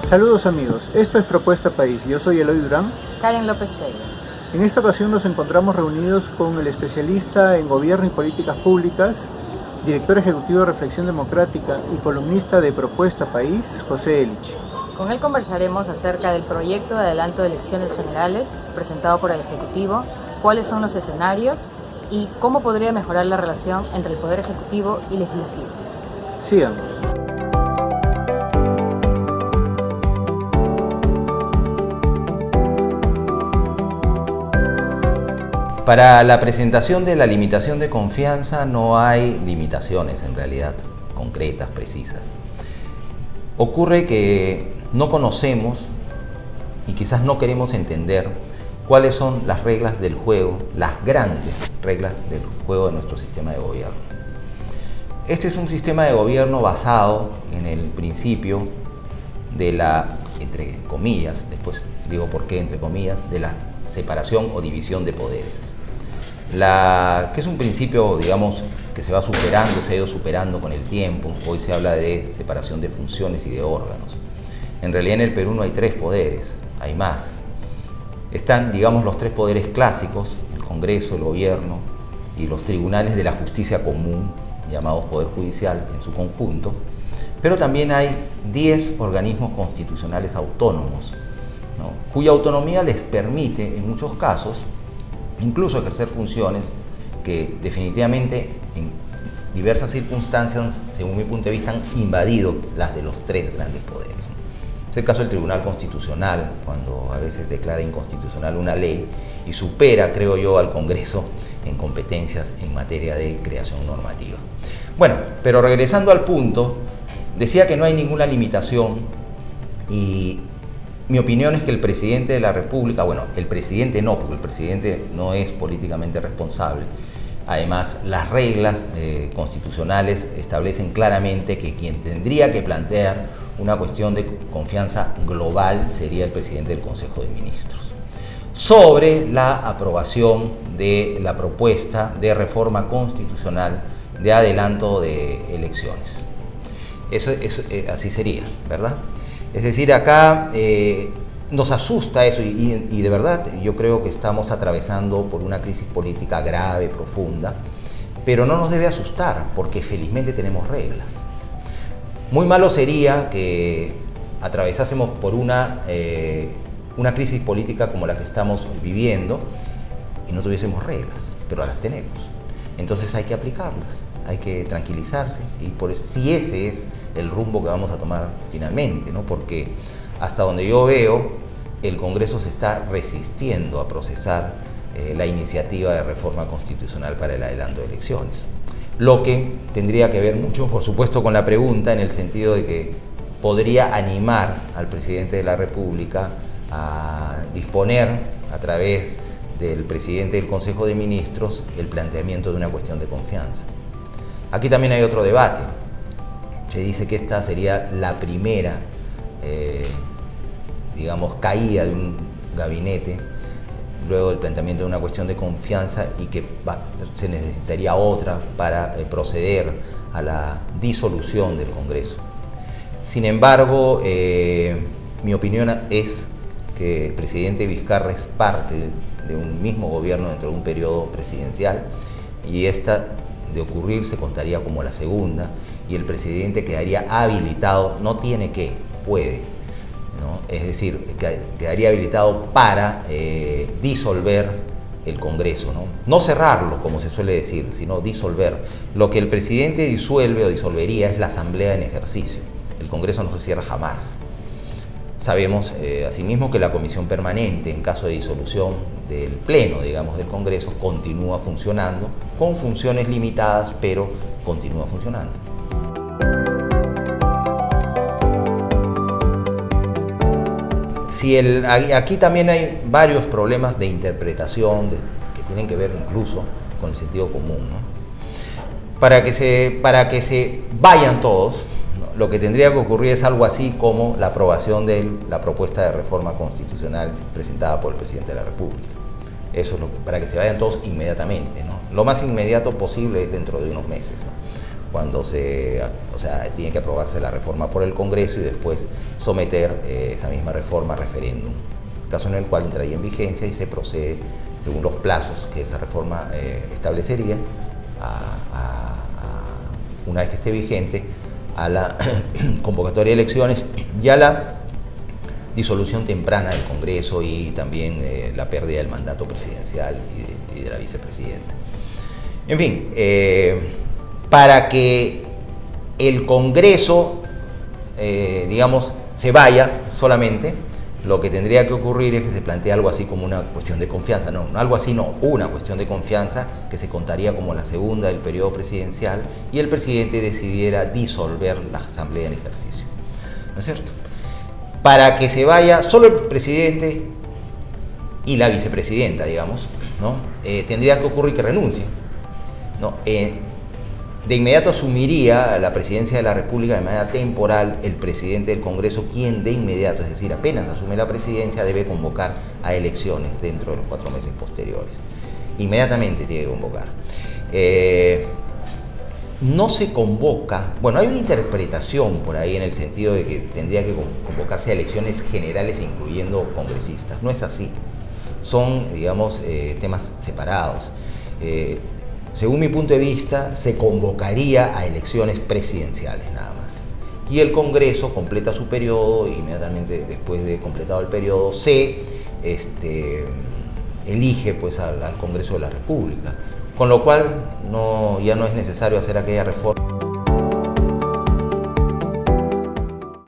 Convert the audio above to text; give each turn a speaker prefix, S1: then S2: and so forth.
S1: Saludos amigos, esto es Propuesta País, yo soy Eloy Durán.
S2: Karen López Taylor.
S1: En esta ocasión nos encontramos reunidos con el especialista en Gobierno y Políticas Públicas, director ejecutivo de Reflexión Democrática y columnista de Propuesta País, José Elich.
S2: Con él conversaremos acerca del proyecto de adelanto de elecciones generales presentado por el Ejecutivo, cuáles son los escenarios y cómo podría mejorar la relación entre el Poder Ejecutivo y Legislativo.
S1: Síganos.
S3: Para la presentación de la limitación de confianza no hay limitaciones en realidad concretas, precisas. Ocurre que no conocemos y quizás no queremos entender cuáles son las reglas del juego, las grandes reglas del juego de nuestro sistema de gobierno. Este es un sistema de gobierno basado en el principio de la, entre comillas, después digo por qué entre comillas, de la separación o división de poderes. Que es un principio, digamos, que se va superando, se ha ido superando con el tiempo. Hoy se habla de separación de funciones y de órganos. En realidad en el Perú no hay tres poderes, hay más. Están, digamos, los tres poderes clásicos, el Congreso, el Gobierno y los tribunales de la justicia común, llamados Poder Judicial en su conjunto, pero también hay 10 organismos constitucionales autónomos, ¿no?, cuya autonomía les permite, en muchos casos, incluso ejercer funciones que definitivamente en diversas circunstancias, según mi punto de vista, han invadido las de los tres grandes poderes. Es el caso del Tribunal Constitucional, cuando a veces declara inconstitucional una ley y supera, creo yo, al Congreso en competencias en materia de creación normativa. Bueno, pero regresando al punto, decía que no hay ninguna limitación y mi opinión es que el presidente de la República, bueno, el presidente no, porque el presidente no es políticamente responsable. Además, las reglas constitucionales establecen claramente que quien tendría que plantear una cuestión de confianza global sería el presidente del Consejo de Ministros, sobre la aprobación de la propuesta de reforma constitucional de adelanto de elecciones. Eso así sería, ¿verdad? Es decir, acá nos asusta eso y de verdad yo creo que estamos atravesando por una crisis política grave, profunda, pero no nos debe asustar porque felizmente tenemos reglas. Muy malo sería que atravesásemos por una crisis política como la que estamos viviendo y no tuviésemos reglas, pero las tenemos. Entonces hay que aplicarlas, hay que tranquilizarse y por eso, si ese es el rumbo que vamos a tomar finalmente, ¿no? Porque hasta donde yo veo, el Congreso se está resistiendo a procesar la iniciativa de reforma constitucional para el adelanto de elecciones. Lo que tendría que ver mucho, por supuesto, con la pregunta en el sentido de que podría animar al presidente de la República a disponer a través del presidente del Consejo de Ministros el planteamiento de una cuestión de confianza. Aquí también hay otro debate. Se dice que esta sería la primera, digamos, caída de un gabinete luego del planteamiento de una cuestión de confianza y que se necesitaría otra para proceder a la disolución del Congreso. Sin embargo, mi opinión es que el presidente Vizcarra es parte de un mismo gobierno dentro de un periodo presidencial y esta, de ocurrir, se contaría como la segunda y el presidente quedaría habilitado, no tiene que, puede, ¿no? Es decir, quedaría habilitado para disolver el Congreso, ¿no? No cerrarlo, como se suele decir, sino disolver. Lo que el presidente disuelve o disolvería es la Asamblea en ejercicio. El Congreso no se cierra jamás. Sabemos asimismo que la Comisión Permanente, en caso de disolución del Pleno, digamos, del Congreso, continúa funcionando, con funciones limitadas, pero continúa funcionando. Aquí también hay varios problemas de interpretación que tienen que ver incluso con el sentido común, ¿no? Para que se vayan todos, ¿no?, lo que tendría que ocurrir es algo así como la aprobación de la propuesta de reforma constitucional presentada por el presidente de la República. Eso es para que se vayan todos inmediatamente, ¿no? Lo más inmediato posible es dentro de unos meses, ¿no? cuando tiene que aprobarse la reforma por el Congreso y después someter esa misma reforma a referéndum, caso en el cual entraría en vigencia y se procede según los plazos que esa reforma establecería, una vez que esté vigente, a la convocatoria de elecciones y a la disolución temprana del Congreso y también la pérdida del mandato presidencial y de la vicepresidenta. En fin, para que el Congreso, digamos, se vaya solamente, lo que tendría que ocurrir es que se plantee algo así como una cuestión de confianza, una cuestión de confianza que se contaría como la segunda del periodo presidencial y el presidente decidiera disolver la asamblea en ejercicio, ¿no es cierto? Para que se vaya solo el presidente y la vicepresidenta, digamos, ¿no? Tendría que ocurrir que renuncie, ¿no? De inmediato asumiría la presidencia de la República de manera temporal el presidente del Congreso, quien de inmediato, es decir, apenas asume la presidencia, debe convocar a elecciones dentro de los 4 meses posteriores. Inmediatamente tiene que convocar. No se convoca, bueno, hay una interpretación por ahí en el sentido de que tendría que convocarse a elecciones generales incluyendo congresistas. No es así. Son, digamos, temas separados. Según mi punto de vista, se convocaría a elecciones presidenciales nada más. Y el Congreso completa su periodo y inmediatamente después de completado el periodo se elige pues al Congreso de la República. Con lo cual ya no es necesario hacer aquella reforma.